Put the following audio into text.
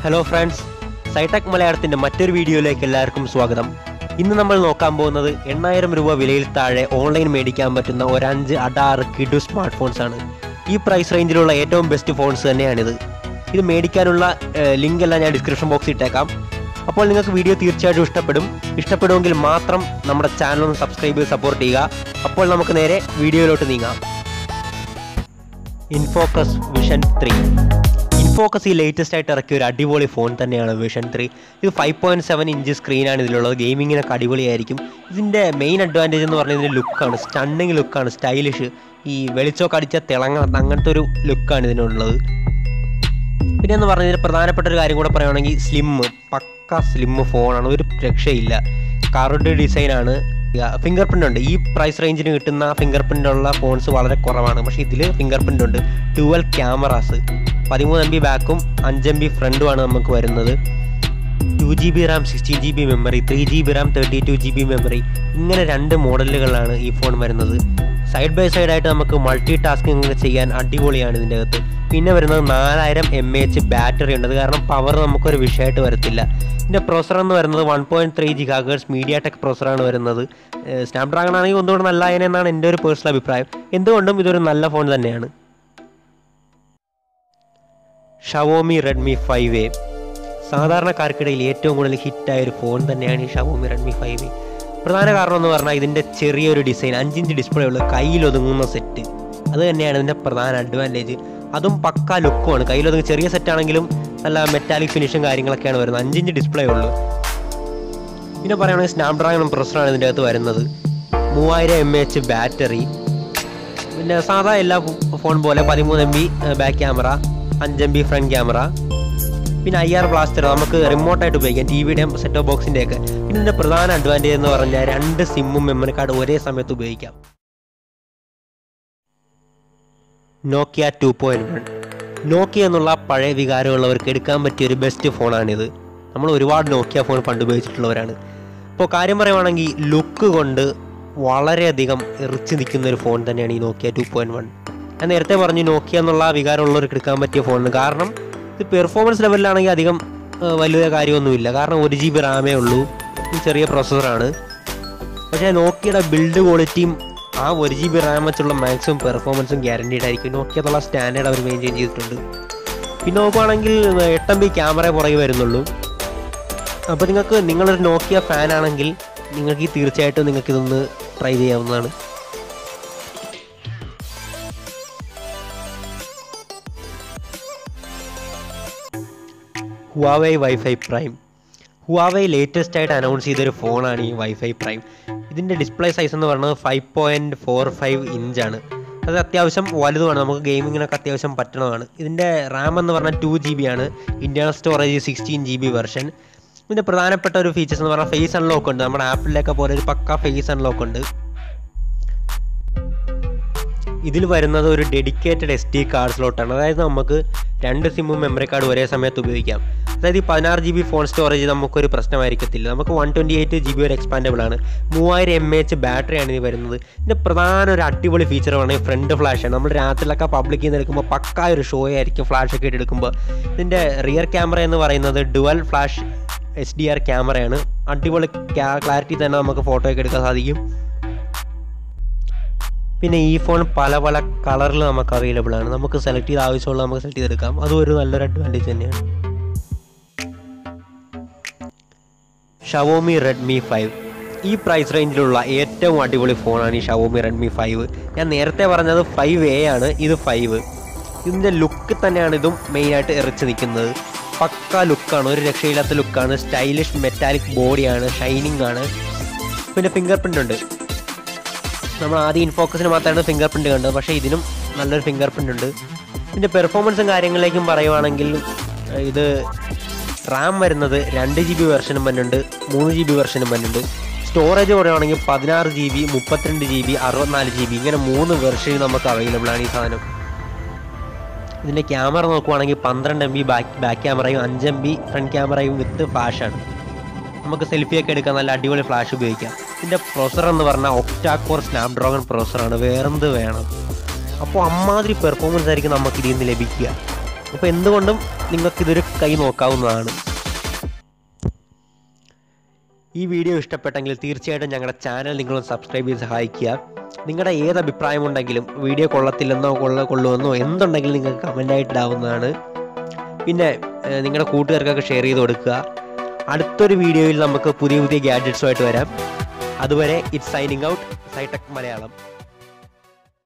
Hello friends, PSYTECH Malayalamത്തിന്റെ മറ്റൊരു വീഡിയോയിലേക്ക് എല്ലാവർക്കും സ്വാഗതം. ഇന്ന് നമ്മൾ നോക്കാൻ പോകുന്നത് 8000 രൂപ വിലയിൽ താഴെ ഓൺലൈൻ മേടിക്കാൻ പറ്റുന്ന ഒരു 5 അഡാറ് കിഡു സ്മാർട്ട് ഫോൺസ് ആണ്. ഈ പ്രൈസ് റേഞ്ചിലുള്ള ഏറ്റവും ബെസ്റ്റ് ഫോൺസ് തന്നെയാണിത്. ഇത് മേടിക്കാനുള്ള ലിങ്ക് എല്ലാം ഞാൻ ഡിസ്ക്രിപ്ഷൻ ബോക്സിൽ ഇട്ടേക്കാം. അപ്പോൾ നിങ്ങൾക്ക് വീഡിയോ തീർച്ചയായിട്ടും ഇഷ്ടപ്പെടുമെങ്കിൽ മാത്രം നമ്മുടെ ചാനൽ ഒന്ന് സബ്സ്ക്രൈബ് ചെയ്ത് സപ്പോർട്ട് ചെയ്യുക. അപ്പോൾ നമുക്ക് നേരെ വീഡിയോയിലോട്ട് നീങ്ങാം. ഇൻഫോക്കസ് വിഷൻ 3 ഇൻഫോക്കസ് ഈ ലേറ്റസ്റ്റ് ആയിട്ട് ഇറക്കിയ ഒരു അടിപൊളി ഫോൺ തന്നെയാണ് വിഷൻ 3. ഇത് 5.7 ഇഞ്ച് സ്ക്രീനാണ് ഇതിലുള്ളത്. ഗെയിമിങ്ങിനൊക്കെ അടിപൊളിയായിരിക്കും. ഇതിൻ്റെ മെയിൻ അഡ്വാൻറ്റേജ് എന്ന് പറഞ്ഞാൽ ഇതിൻ്റെ ലുക്കാണ്. സ്റ്റണ്ണിങ് ലുക്കാണ്, സ്റ്റൈലിഷ്. ഈ വെളിച്ചമൊക്കെ അടിച്ച തിളങ്ങുന്ന അങ്ങനത്തെ ഒരു ലുക്കാണ് ഇതിനുള്ളത്. പിന്നെ എന്ന് പറഞ്ഞാൽ പ്രധാനപ്പെട്ട ഒരു കാര്യം കൂടെ പറയുകയാണെങ്കിൽ പക്ക സ്ലിം ഫോണാണ്, ഒരു രക്ഷയില്ല. കർവ്ഡ് ഡിസൈനാണ്. ഫിംഗർ പ്രിൻ്റ് ഉണ്ട്. ഈ പ്രൈസ് റേഞ്ചിന് കിട്ടുന്ന ഫിംഗർ പ്രിൻ്റ് ഉള്ള ഫോൺസ് വളരെ കുറവാണ്. പക്ഷേ ഇതിൽ ഫിംഗർ പ്രിൻ്റ് ഉണ്ട്. 12 ക്യാമറാസ്, 13 MB ബാക്കും 5 MB ഫ്രണ്ടുമാണ് നമുക്ക് വരുന്നത്. 2GB Ram, 16GB memory, 3GB Ram, 32GB memory, ഇങ്ങനെ 2 മോഡലുകളാണ് ഈ ഫോൺ വരുന്നത്. സൈഡ് ബൈ സൈഡായിട്ട് നമുക്ക് മൾട്ടി ടാസ്കിങ് ചെയ്യാൻ അടിപൊളിയാണ് ഇതിൻ്റെ അകത്ത്. പിന്നെ വരുന്നത് 4000 mAh ബാറ്ററി ഉണ്ട്. അത് കാരണം പവർ നമുക്കൊരു വിഷയമായിട്ട് വരത്തില്ല. ഇതിൻ്റെ പ്രൊസർ എന്ന് വരുന്നത് 1.3 GHz MediaTek പ്രൊസറാണ് വരുന്നത്. സ്നാപ്ഡ്രാഗൺ ആണെങ്കിൽ ഒന്നുകൂടെ നല്ലതിനെന്നാണ് എൻ്റെ ഒരു പേഴ്സണൽ അഭിപ്രായം. എന്തുകൊണ്ടും ഇതൊരു നല്ല ഫോൺ തന്നെയാണ്. ഷവോമി റെഡ്മി 5A സാധാരണക്കാർക്കിടയിൽ ഏറ്റവും കൂടുതൽ ഹിറ്റായ ഒരു ഫോൺ തന്നെയാണ് ഈ ഷവോമി റെഡ്മി 5A. പ്രധാന കാരണം എന്ന് പറഞ്ഞാൽ ഇതിൻ്റെ ചെറിയൊരു ഡിസൈൻ, 5 ഇഞ്ച് ഡിസ്പ്ലേ ഉള്ള കയ്യിലൊതുങ്ങുന്ന സെറ്റ്, അത് തന്നെയാണ് ഇതിൻ്റെ പ്രധാന അഡ്വാൻറ്റേജ്. അതും പക്ക ലുക്കുമാണ്. കയ്യിലൊതുങ്ങുന്ന ചെറിയ സെറ്റാണെങ്കിലും നല്ല മെറ്റാലിക് ഫിനിഷും കാര്യങ്ങളൊക്കെയാണ് വരുന്നത്. 5 ഇഞ്ച് ഡിസ്പ്ലേ ഉള്ളൂ. പിന്നെ പറയുകയാണെങ്കിൽ സ്നാപ്ഡ്രാഗൺ പ്രൊസറാണ് ഇതിൻ്റെ അകത്ത് വരുന്നത്. 3000 mAh ബാറ്ററി. പിന്നെ സാധാ എല്ലാ ഫോൺ പോലെ 13 MB back camera, 5 MB front camera, പിന്നെ IR ബ്ലാസ്റ്റർ നമുക്ക് റിമോട്ടായിട്ട് ഉപയോഗിക്കാം, TVയുടെയും സെറ്റ് ഓഫ് ബോക്സിൻ്റെയൊക്കെ. പിന്നെ ഇതിൻ്റെ പ്രധാന അഡ്വാൻറ്റേജ് എന്ന് പറഞ്ഞാൽ 2 സിമ്മും മെമ്മറി കാർഡ് ഒരേ സമയത്ത് ഉപയോഗിക്കാം. നോക്കിയ 2.1 നോക്കിയ എന്നുള്ള പഴയ വികാരമുള്ളവർക്ക് എടുക്കാൻ പറ്റിയ ഒരു ബെസ്റ്റ് ഫോണാണിത്. നമ്മൾ ഒരുപാട് നോക്കിയ ഫോൺ പണ്ട് ഉപയോഗിച്ചിട്ടുള്ളവരാണ്. ഇപ്പോൾ കാര്യം പറയുവാണെങ്കിൽ ലുക്ക് കൊണ്ട് വളരെയധികം എറിച്ച് നിൽക്കുന്ന ഒരു ഫോൺ തന്നെയാണ് ഈ നോക്കിയ 2.1. ഞാൻ നേരത്തെ പറഞ്ഞു നോക്കിയ എന്നുള്ള വികാരമുള്ളവർക്ക് എടുക്കാൻ പറ്റിയ ഫോണിന്. കാരണം ഇത് പെർഫോമൻസ് ലെവലിലാണെങ്കിൽ അധികം വലിയ കാര്യമൊന്നുമില്ല. കാരണം 1GB റാമേ ഉള്ളൂ, ചെറിയ പ്രൊസസ്സറാണ്. പക്ഷേ നോക്കിയുടെ ബിൽഡ് ക്വാളിറ്റിയും ആ 1GB റാം വെച്ചുള്ള മാക്സിമം പെർഫോമൻസും ഗ്യാരണ്ടീഡ് ആയിരിക്കും. നോക്കിയ എന്നുള്ള സ്റ്റാൻഡേർഡ് അവർ മെയിൻറ്റെയിൻ ചെയ്തിട്ടുണ്ട്. പിന്നെ നോക്കുകയാണെങ്കിൽ 8 MB ക്യാമറ പുറകെ വരുന്നുള്ളൂ. അപ്പോൾ നിങ്ങളൊരു നോക്കിയ ഫാനാണെങ്കിൽ നിങ്ങൾക്ക് തീർച്ചയായിട്ടും നിങ്ങൾക്കിതൊന്ന് ട്രൈ ചെയ്യാവുന്നതാണ്. Huawei wifi prime. Huawei latest ആയിട്ട് അനൗൺസ് ചെയ്തൊരു ഫോണാണ് ഈ വൈഫൈ പ്രൈം. ഇതിൻ്റെ ഡിസ്പ്ലേ സൈസ് എന്ന് പറയുന്നത് 5.45 ഇഞ്ചാണ്. അത് അത്യാവശ്യം വലുതുമാണ്. നമുക്ക് ഗെയിമിങ്ങിനൊക്കെ അത്യാവശ്യം പറ്റണതാണ്. ഇതിൻ്റെ റാം എന്ന് പറഞ്ഞാൽ 2GB ആണ്. Internal storage 16GB version. ഇതിൻ്റെ പ്രധാനപ്പെട്ട ഒരു ഫീച്ചേഴ്സ് എന്ന് പറഞ്ഞാൽ ഫേസ് അൺലോക്ക് ഉണ്ട്. നമ്മുടെ ആപ്പിലൊക്കെ പോലെ ഒരു പക്ക ഫേസ് അൺലോക്ക് ഉണ്ട്. ഇതിൽ വരുന്നത് ഒരു ഡെഡിക്കേറ്റഡ് SD കാർഡ് സ്ലോട്ടാണ്. അതായത് നമുക്ക് 2 സിമ്മും മെമ്മറി കാർഡ് ഒരേ സമയത്ത് ഉപയോഗിക്കാം. അതായത് ഈ 16GB ഫോൺ സ്റ്റോറേജ് നമുക്കൊരു പ്രശ്നമായിരിക്കത്തില്ല. നമുക്ക് 128GB വരെ എക്സ്പാൻഡബിൾ ആണ്. 3000 mAh ബാറ്ററിയാണ് ഇത് വരുന്നത്. ഇതിൻ്റെ പ്രധാന ഒരു അടിപൊളി ഫീച്ചറാണ് ഫ്രണ്ട് ഫ്ലാഷാണ്. നമ്മൾ രാത്രിയിലൊക്കെ പബ്ലിക്കിൽ നിന്ന് എടുക്കുമ്പോൾ പക്ക ഒരു ഷോ ആയിരിക്കും ഫ്ലാഷൊക്കെ ഇട്ട് എടുക്കുമ്പോൾ. ഇതിൻ്റെ റിയർ ക്യാമറ എന്ന് പറയുന്നത് ഡുവൽ ഫ്ലാഷ് HDR ക്യാമറയാണ്. അടിപൊളി ക്ലാരിറ്റി തന്നെ നമുക്ക് ഫോട്ടോയൊക്കെ എടുക്കാൻ സാധിക്കും. പിന്നെ ഈ ഫോൺ പല കളറിൽ നമുക്ക് അവൈലബിൾ ആണ്. നമുക്ക് സെലക്ട് ചെയ്ത് ആവശ്യമുള്ള നമുക്ക് സെലക്ട് ചെയ്തെടുക്കാം. അതും ഒരു നല്ലൊരു അഡ്വാൻറ്റേജ് തന്നെയാണ്. ഷവോമി റെഡ്മി 5 ഈ പ്രൈസ് റേഞ്ചിലുള്ള ഏറ്റവും അടിപൊളി ഫോണാണ് ഈ ഷവോമി റെഡ്മി 5. ഞാൻ നേരത്തെ പറഞ്ഞത് 5A ആണ്, ഇത് 5. ഇതിൻ്റെ ലുക്ക് തന്നെയാണ് ഇതും മെയിനായിട്ട് എറിച്ച് നിൽക്കുന്നത്. പക്ക ലുക്കാണ്, ഒരു രക്ഷയില്ലാത്ത ലുക്കാണ്. സ്റ്റൈലിഷ് മെറ്റാലിക് ബോഡിയാണ്, ഷൈനിങ് ആണ്. പിന്നെ ഫിംഗർ പ്രിൻ്റ് ഉണ്ട്. നമ്മൾ ആദ്യം ഇൻഫോക്കസിന് മാത്രമാണ് ഫിംഗർ പ്രിൻ്റ് കണ്ടത്, പക്ഷേ ഇതിനും നല്ലൊരു ഫിംഗർ പ്രിൻ്റ് ഉണ്ട്. ഇതിൻ്റെ പെർഫോമൻസും കാര്യങ്ങളിലേക്കും പറയുവാണെങ്കിൽ ഇത് റാം വരുന്നത് 2GB വെർഷനും വരുന്നുണ്ട്, 3GB വെർഷനും വരുന്നുണ്ട്. സ്റ്റോറേജ് പറയുവാണെങ്കിൽ 16GB, 32GB, 64GB, ഇങ്ങനെ 3 വെർഷനും നമുക്ക് അവൈലബിൾ ആണ് ഈ സാധനം. ഇതിൻ്റെ ക്യാമറ നോക്കുവാണെങ്കിൽ 12 MB ബാക്ക് ക്യാമറയും 5 MB ഫ്രണ്ട് ക്യാമറയും വിത്ത് ഫ്ലാഷാണ്. നമുക്ക് സെൽഫിയൊക്കെ എടുക്കാൻ നല്ല അടിപൊളി ഫ്ലാഷ് ഉപയോഗിക്കാം. ഇതിൻ്റെ പ്രൊസർ എന്ന് പറഞ്ഞാൽ ഒക്ടാ കോർ സ്നാപ്ഡ്രാഗൺ പ്രൊസറാണ്. വേറെന്ത് വേണം. അപ്പോൾ അമ്മാതിരി പെർഫോമൻസ് ആയിരിക്കും നമുക്ക് ഇതിൽ നിന്ന് ലഭിക്കുക. അപ്പോൾ എന്തുകൊണ്ടും നിങ്ങൾക്കിതൊരു കൈ നോക്കാവുന്നതാണ്. ഈ വീഡിയോ ഇഷ്ടപ്പെട്ടെങ്കിൽ തീർച്ചയായിട്ടും ഞങ്ങളുടെ ചാനൽ നിങ്ങളൊന്ന് സബ്സ്ക്രൈബ് ചെയ്ത് സഹായിക്കുക. നിങ്ങളുടെ ഏത് അഭിപ്രായമുണ്ടെങ്കിലും വീഡിയോ കൊള്ളത്തില്ലെന്നോ കൊള്ളുമെന്നോ എന്തുണ്ടെങ്കിലും നിങ്ങൾക്ക് കമൻ്റായിട്ട് ഇടാവുന്നതാണ്. പിന്നെ നിങ്ങളുടെ കൂട്ടുകാർക്കൊക്കെ ഷെയർ ചെയ്ത് കൊടുക്കുക. അടുത്തൊരു വീഡിയോയിൽ നമുക്ക് പുതിയ പുതിയ ഗാഡ്ജറ്റ്സുമായിട്ട് വരാം. അതുവരെ ഇറ്റ്സ് സൈനിങ് ഔട്ട്, സൈടെക് മലയാളം.